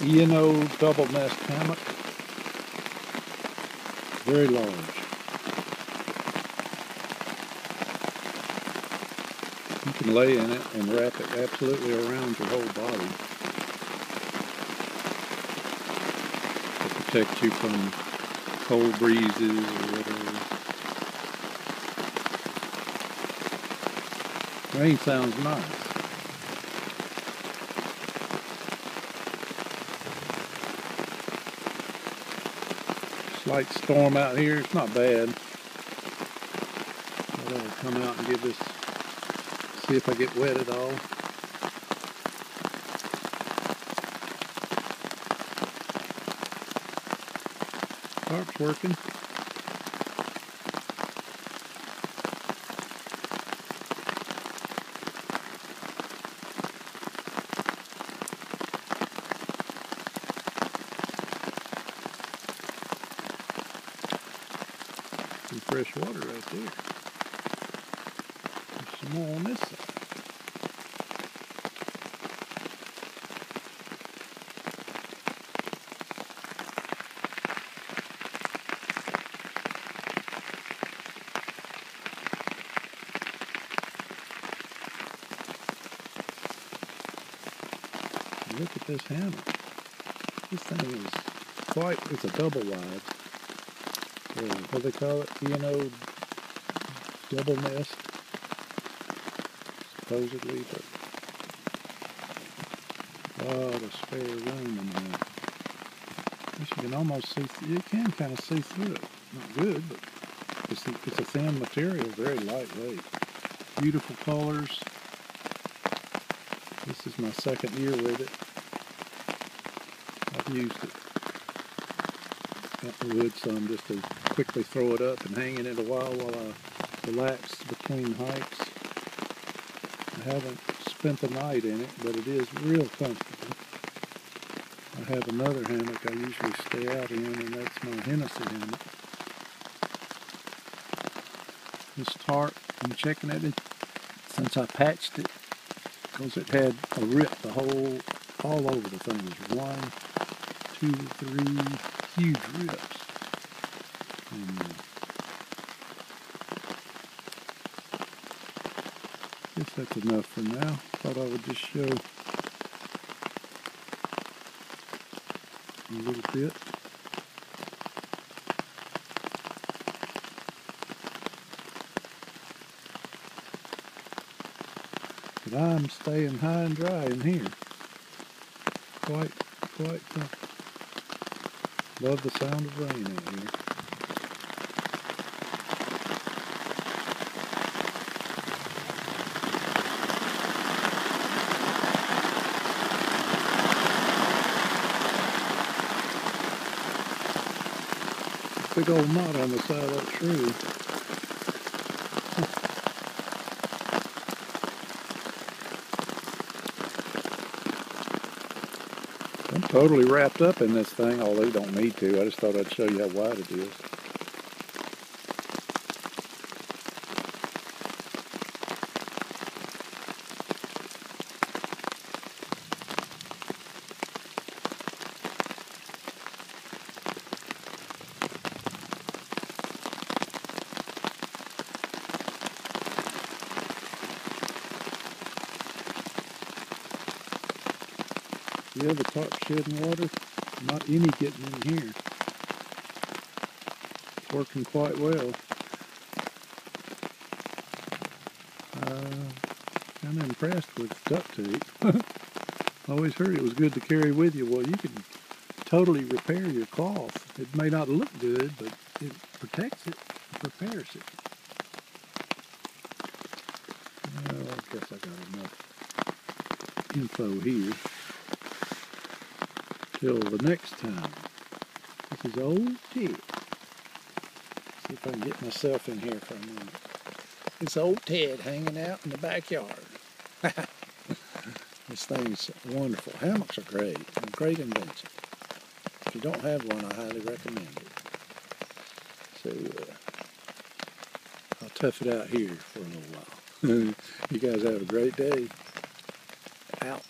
E&O double nest hammock. Very large. You can lay in it and wrap it absolutely around your whole body to protect you from cold breezes or whatever. Rain sounds nice. Slight storm out here. It's not bad. I'll come out and give this, see if I get wet at all. Tarp's working. Some fresh water right there. There's some more on this side. Look at this hammock. This thing is quite, it's a double wide. What do they call it? E&O double nest, supposedly, but a lot of spare room in there. You can almost see, you can kind of see through it. Not good, but it's a thin material, very lightweight. Beautiful colors. This is my second year with it. I've used it. Got the wood some just to quickly throw it up and hang in it a while I relax between hikes. I haven't spent the night in it, but it is real comfortable. I have another hammock I usually stay out in, and that's my Hennessy hammock. This tarp, I'm checking at it since I patched it, because it had a rip all over the thing. There's 1, 2, 3 huge rips. And, I guess that's enough for now. Thought I would just show a little bit. But I'm staying high and dry in here. Quite comfortable. Love the sound of rain out here. Big old knot on the side of that tree. I'm totally wrapped up in this thing, although you don't need to. I just thought I'd show you how wide it is. Yeah, the tarp shedding water, not any getting in here. It's working quite well. I'm impressed with duct tape. I always heard it was good to carry with you. Well, you can totally repair your cloth. It may not look good, but it protects it, prepares it. Well, I guess I got enough info here. Till the next time. This is old Ted. See if I can get myself in here for a minute. It's old Ted hanging out in the backyard. This thing's wonderful. Hammocks are great. A great invention. If you don't have one, I highly recommend it. So, I'll tough it out here for a little while. You guys have a great day. Out.